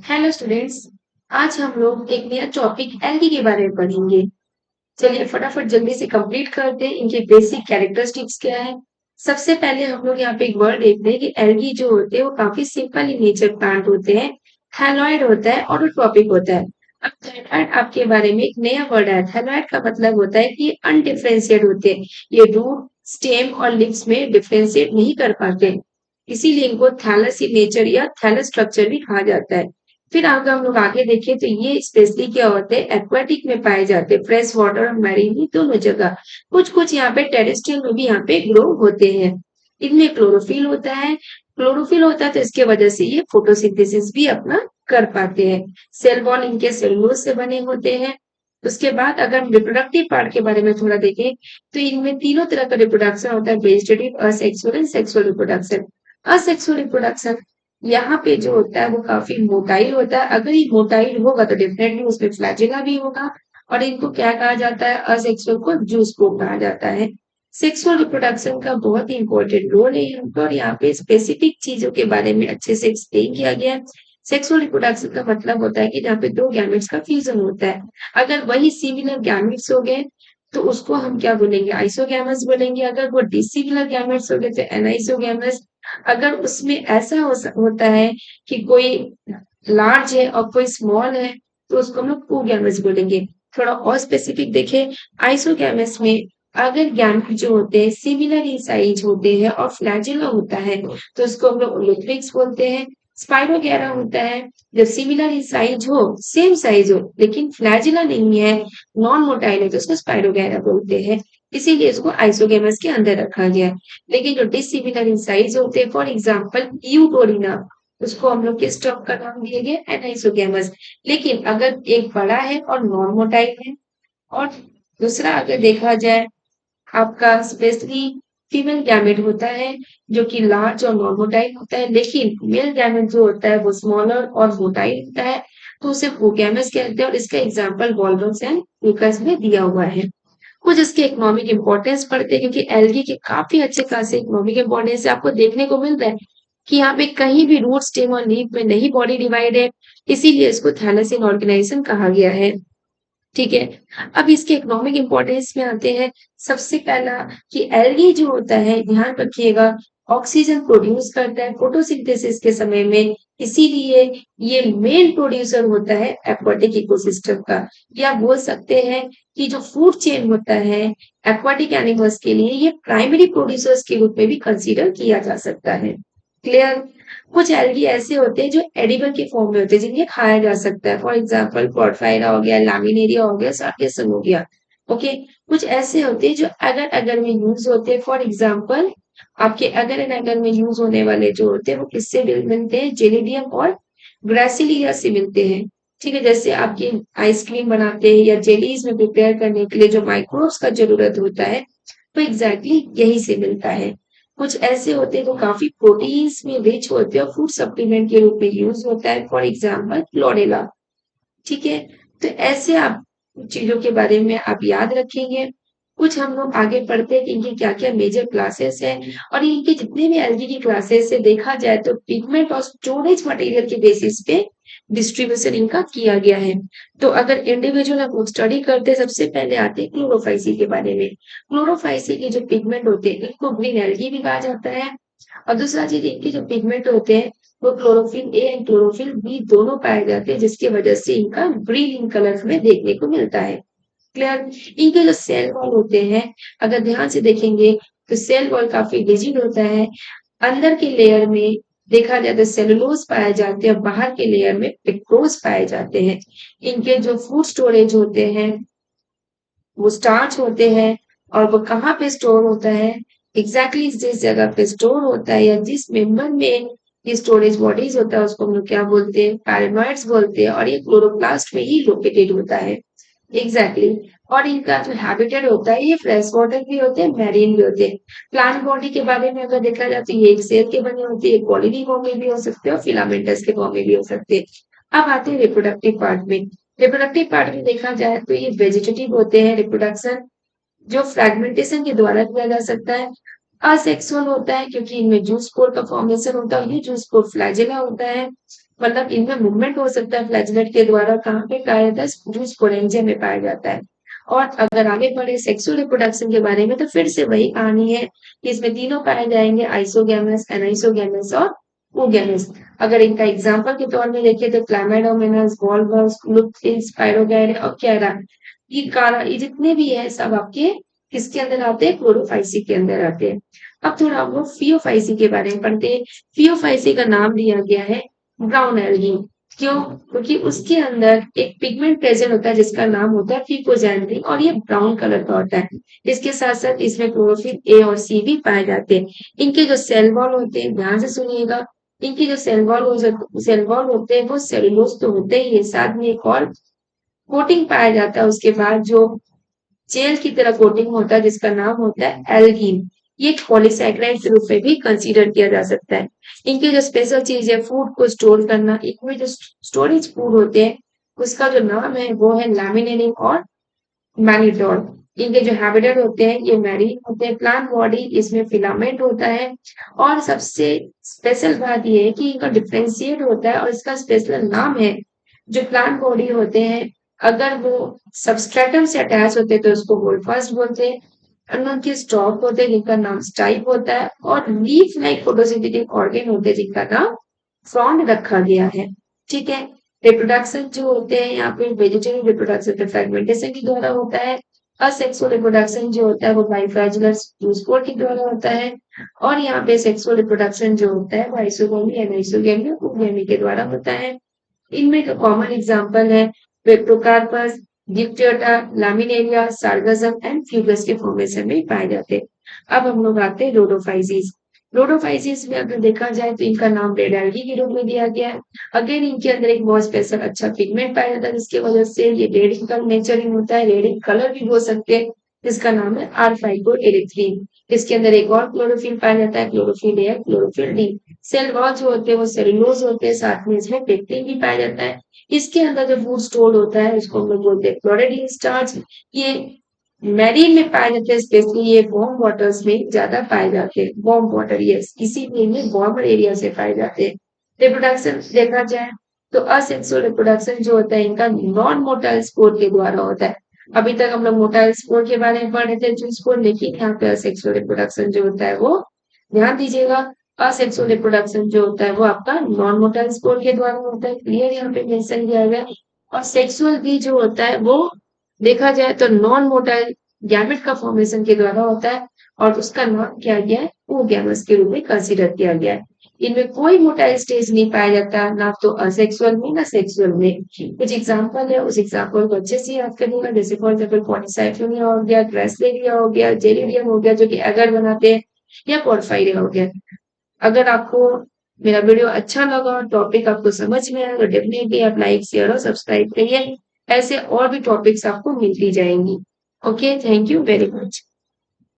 Hello students. आज हम लोग एक नया टॉपिक एल्गी के बारे में पढ़ेंगे। चलिए फटाफट जल्दी से कंप्लीट करते हैं। इनके बेसिक कैरेक्टरिस्टिक्स क्या है। सबसे पहले हम लोग यहाँ पे एक वर्ड देखते हैं कि एल्गी जो होते हैं वो काफी सिंपल इन नेचर प्लांट होते हैं। थैलॉइड होता है और टॉपिक होता है। अब थैलॉइड आपके बारे में एक नया वर्ड है। थैलॉइड का मतलब होता है कि अनडिफरेंशिएट होते हैं। ये रूट स्टेम और लिव्स में डिफरेंशिएट नहीं कर पाते, इसीलिए इनको थैलस इन नेचर या थैलस स्ट्रक्चर भी कहा जाता है। फिर अगर हम लोग आगे देखें तो ये स्पेशली क्या होते हैं, एक्वाटिक में पाए जाते हैं, फ्रेश वाटर और मैरीन में दोनों जगह। कुछ कुछ यहाँ पे टेरेस्ट्रियल में भी यहाँ पे ग्रो होते हैं। इनमें क्लोरोफिल होता है। क्लोरोफिल होता है तो इसके वजह से ये फोटोसिंथेसिस भी अपना कर पाते हैं। सेल वॉल इनके सेलुलोज से बने होते हैं। उसके बाद अगर हम रिप्रोडक्टिव पार्ट के बारे में थोड़ा देखें तो इनमें तीनों तरह का रिप्रोडक्शन होता है, vegetative, asexual and sexual reproduction. Asexual reproduction यहाँ पे जो होता है वो काफी मोटाइल होता है। अगर ये मोटाइल होगा तो डेफिनेटली उसमें फ्लैजिला भी होगा। और इनको क्या कहा जाता है, असेक्सुअल को जूस्पो कहा जाता है। सेक्सुअल रिप्रोडक्शन का बहुत ही इंपॉर्टेंट रोल है यहाँ पर। यहाँ पे स्पेसिफिक चीजों के बारे में अच्छे से एक्सप्लेन किया गया है। सेक्सुअल रिप्रोडक्शन का मतलब होता है कि जहाँ पे दो गैमेट्स का फ्यूजन होता है। अगर वही सिमिलर गैमेट्स हो गए तो उसको हम क्या बोलेंगे, आइसोगैमस बोलेंगे। अगर वो डिसिमिलर गैमेट्स हो गए तो एनाइसोगैमस। अगर उसमें ऐसा होता है कि कोई लार्ज है और कोई स्मॉल है तो उसको हम लोग कोगैमस बोलेंगे। थोड़ा और स्पेसिफिक देखें, आइसोगैमस में अगर गैमेट जो होते हैं सिमिलर इन साइज होते हैं और फ्लैजिला होता है तो उसको हम लोग ओलिट्रिक्स बोलते हैं। स्पाइरोगैरा होता है जब सिमिलर इन साइज हो, सेम साइज हो लेकिन फ्लैजिला नहीं है, नॉन मोटाइल है, तो उसको स्पाइरोगैरा बोलते हैं। इसीलिए इसको आइसोगेमस के अंदर रखा गया है। लेकिन जो डिसिमिलर इन साइज होते हैं, फॉर एग्जाम्पल यूटोरिना, उसको हम लोग किस टर्म का नाम दिए गए, एनाइसोगेमस। लेकिन अगर एक बड़ा है और नॉन मोटाइल है और दूसरा अगर देखा जाए आपका स्पेशली फीमेल गैमेट होता है जो कि लार्ज और नॉन मोटाइल होता है, लेकिन मेल गैमेट जो होता है वो स्मॉलर और मोटाइल होता है, तो उसे प्रोगैमस कहते हैं। और इसका एग्जाम्पल वॉल्वस एंड ल्यूकस में दिया हुआ है। कुछ इसके इकोनॉमिक इंपॉर्टेंस पढ़ते हैं क्योंकि एल्गी के काफी अच्छे खासे इकोनॉमिक इंपॉर्टेंस आपको देखने को मिल रहा है कि यहाँ पे कहीं भी रूट स्टेम और लीफ में नहीं बॉडी डिवाइड है, इसीलिए इसको थैलेसिन ऑर्गेनाइजेशन कहा गया है। ठीक है, अब इसके इकोनॉमिक इंपॉर्टेंस में आते हैं। सबसे पहला कि एल्गी जो होता है, ध्यान रखिएगा, ऑक्सीजन प्रोड्यूस करता है फोटोसिंथेसिस के समय में, इसीलिए ये मेन प्रोड्यूसर होता है एक्वाटिक इकोसिस्टम का। या बोल सकते हैं कि जो फूड चेन होता है एक्वाटिक एनिमल्स के लिए, ये प्राइमरी प्रोड्यूसर्स के रूप में भी कंसीडर किया जा सकता है। क्लियर। कुछ एल्गी ऐसे होते हैं जो एडिबल के फॉर्म में होते हैं, जिन्हें खाया जा सकता है। फॉर एग्जाम्पल पोर्फायरा हो गया, लैमिनेरिया हो गया, सार्केसन हो गया। ओके। कुछ ऐसे होते हैं जो अगर अगर में यूज होते हैं। फॉर एग्जाम्पल आपके अगर एंड अगर में यूज होने वाले जो होते हैं वो किससे मिलते हैं, जेलिडियम और ग्रासिलिया से मिलते हैं। ठीक है, जैसे आपकी आइसक्रीम बनाते हैं या जेलीज में प्रिपेयर करने के लिए जो माइक्रोब्स का जरूरत होता है, तो एग्जैक्टली यही से मिलता है। कुछ ऐसे होते हैं जो काफी प्रोटीन्स में रिच होते हैं और फूड सप्लीमेंट के रूप में यूज होता है। For example chlorella. ठीक है, तो ऐसे आप चीजों के बारे में आप याद रखेंगे। कुछ हम लोग आगे पढ़ते हैं कि इनकी क्या क्या मेजर क्लासेस है। और इनके जितने भी एल्गी की क्लासेस है देखा जाए तो पिगमेंट और स्टोरेज मटेरियल के बेसिस पे डिस्ट्रीब्यूशन इनका किया गया है। तो अगर इंडिविजुअल हम लोग स्टडी करते हैं, सबसे पहले आते हैं क्लोरोफाइसी के बारे में। क्लोरोफाइसी के जो पिगमेंट होते हैं इनको ग्रीन एल्गी भी कहा जाता है। और दूसरा चीज, इनके जो पिगमेंट होते हैं वो chlorophyll A and chlorophyll B दोनों पाए जाते हैं, जिसकी वजह से इनका ग्रीन इन कलर में देखने को मिलता है। क्लियर। इनके जो सेल वॉल होते हैं, अगर ध्यान से देखेंगे तो सेल वॉल काफी रिजिड होता है। अंदर के लेयर में देखा जाए तो सेलुलोज पाए जाते हैं और बाहर के लेयर में पेक्टोज पाए जाते हैं। इनके जो फूड स्टोरेज होते हैं वो स्टार्च होते हैं। और वो कहाँ पे स्टोर होता है, एग्जैक्टली जिस जगह पे स्टोर होता है या जिस मेंबर में ये स्टोरेज बॉडीज होता है उसको हम लोग क्या बोलते हैं, पैरानोइड्स बोलते हैं। और ये क्लोरोप्लास्ट में ही लोकेटेड होता है। एग्जैक्टली। और इनका जो हैबिटेट होता है ये फ्रेश वाटर भी होते हैं, मैरीन भी होते हैं। प्लांट बॉडी के बारे में अगर देखा जाए तो ये एक सेल के बने होते हैं, कॉलोनी फॉर्म में भी हो सकते हैं और फिलामेंटस के फॉर्म में भी हो सकते हैं। अब आते हैं रिप्रोडक्टिव पार्ट में। रिप्रोडक्टिव पार्ट में देखा जाए तो ये वेजिटेटिव होते हैं। रिप्रोडक्शन जो फ्रेगमेंटेशन के द्वारा किया जा सकता है। असेक्सुअल होता है क्योंकि इनमें जूस स्पोर का फॉर्मेशन होता है, ये जूस स्पोर फ्लैजेला होता है, मतलब इनमें मूवमेंट हो सकता है फ्लैजेलेट के द्वारा, कहाँ पे पाया जाता है, जूस स्पोरेंजिया में पाया जाता है। और अगर आगे बढ़े सेक्सुअल रिप्रोडक्शन के बारे में तो फिर से वही कहानी है कि इसमें तीनों पाए जाएंगे, आइसोगैमस, एनाइसोगैमस और ओगैमस। अगर इनका एग्जाम्पल के तौर में देखें तो क्लैमाइडोमोनास, वॉल्वस, लुपिन, स्पाइरोगैरा और कैरा, ये जितने भी है सब आपके किसके अंदर आते हैं, क्लोरोफाइसी के अंदर आते हैं। अब थोड़ा हम लोग फियोफाइसी के बारे में पढ़ते हैं। फियोफाइसी का नाम दिया गया है ब्राउन एल्गी। क्यों? क्योंकि उसके अंदर एक पिगमेंट प्रेजेंट होता है जिसका नाम होता है फिकोजैंथ्रिन और ये ब्राउन कलर का होता है। इसके साथ साथ इसमें क्लोरोफिल ए और सी भी पाए जाते हैं। इनके जो सेल वॉल होते हैं, ध्यान से सुनिएगा, इनके जो सेल वॉल होते हैं वो सेलुलोज तो होते ही है, साथ में एक और कोटिंग पाया जाता है उसके बाद जो जेल की तरह कोटिंग होता है जिसका नाम होता है एल्गीन। ये पॉलीसैकेराइड के रूप में भी कंसीडर किया जा सकता है। इनकी जो स्पेशल चीज है फूड को स्टोर करना, इनमें जो स्टोरेज फूड होते हैं उसका जो नाम है वो है लैमिनेरिन और मैनिटोल। इनके जो हैबिटेट होते हैं ये मैरीन होते हैं। प्लांट बॉडी, इसमें फिलामेंट होता है और सबसे स्पेशल बात ये है कि इनका डिफ्रेंशिएट होता है और इसका स्पेशल नाम है। जो प्लांट बॉडी होते हैं अगर वो सबस्ट्रेटम से अटैच होते हैं तो उसको होल्डफास्ट बोलते हैं। और उनके स्टॉक होते हैं जिनका नाम स्टाइप होता है और लीफ लाइक फोटोसिंथेटिक ऑर्गेन होते हैं जिनका नाम फ्रॉन्ड रखा गया है। ठीक है। रिप्रोडक्शन जो होते हैं यहाँ पे वेजिटेरियन रिप्रोडक्शन तो फ्रेगमेंटेशन के द्वारा होता है। असेक्सुअल रिप्रोडक्शन जो होता है वो बाइफ्लैजेलर जूस्पोर के द्वारा होता है। और यहाँ पे सेक्सुअल रिप्रोडक्शन जो होता है वो आइसोगोमी, एनाइसोगेमी और उगेमी के द्वारा होता है। इनमें जो कॉमन एग्जाम्पल है वेक्टोकार्पस, डिप्टेरोटा, लैमिनेरिया, सार्गासम एंड फ्यूगस के फॉर्मेशन में पाए जाते हैं। अब हम लोग आते हैं रोडोफाइसिस। रोडोफाइसिस में अगर देखा जाए तो इनका नाम रेड एल्गी के रूप में दिया गया है। अगेन इनके अंदर एक बहुत स्पेशल अच्छा पिगमेंट पाया जाता है जिसकी वजह से ये रेड इन कलर नेचरिंग होता है, रेड इन कलर भी हो सकते हैं, जिसका नाम है आर फाइकोएरिथ्रिन। इसके अंदर एक और क्लोरोफिल पाया जाता है, chlorophyll A, chlorophyll D. Cell wall जो होते हैं वो सेलुलोज होते हैं, साथ में इसमें पेक्टिन भी पाया जाता है। इसके अंदर जो फूड स्टोर होता है उसको हम लोग बोलते हैं क्लोरेटिन स्टार्च। ये मैरीन में पाए जाते हैं, स्पेशली ये वार्म वाटर्स में ज्यादा पाए जाते हैं, वार्म वाटर, यस, इसी में वार्मर एरिया से पाए जाते हैं। रिप्रोडक्शन देखा जाए तो असेक्सुअल रिप्रोडक्शन जो होता है इनका नॉन मोटाइल स्पोर के द्वारा होता है। अभी तक हम लोग मोटाइल स्पोर के बारे में पढ़ रहे थे, जो स्पोर, लेकिन यहाँ पे असेक्सुअल रिप्रोडक्शन जो होता है वो ध्यान दीजिएगा, असेक्सुअल रिप्रोडक्शन जो होता है वो आपका नॉन मोटाइल स्पोर के द्वारा होता है, क्लियर यहाँ पे मेंशन किया गया है। और सेक्सुअल भी जो होता है वो देखा जाए तो नॉन मोटाइल गैमेट का फॉर्मेशन के द्वारा होता है और उसका नाम किया गया है ओगैमस के रूप में कंसीडर किया गया है। इनमें कोई मोटाइल स्टेज नहीं पाया जाता, ना तो असेक्सुअल में ना सेक्सुअल में। कुछ एग्जांपल है, उस एग्जांपल को अच्छे से याद करिएगा, जैसे फॉर एग्जांपल पॉलीसाइक्लोनिया हो गया, ग्रासलेरिया हो गया, जेलिडियम हो गया जो कि एगर बनाते हैं, या पोर्फायरिया हो गया। अगर आपको मेरा वीडियो अच्छा लगा और टॉपिक आपको समझ में आया तो डेफिनेटली आप लाइक, शेयर और सब्सक्राइब करिए। ऐसे और भी टॉपिक्स आपको मिलती जाएंगी। Okay, thank you very much.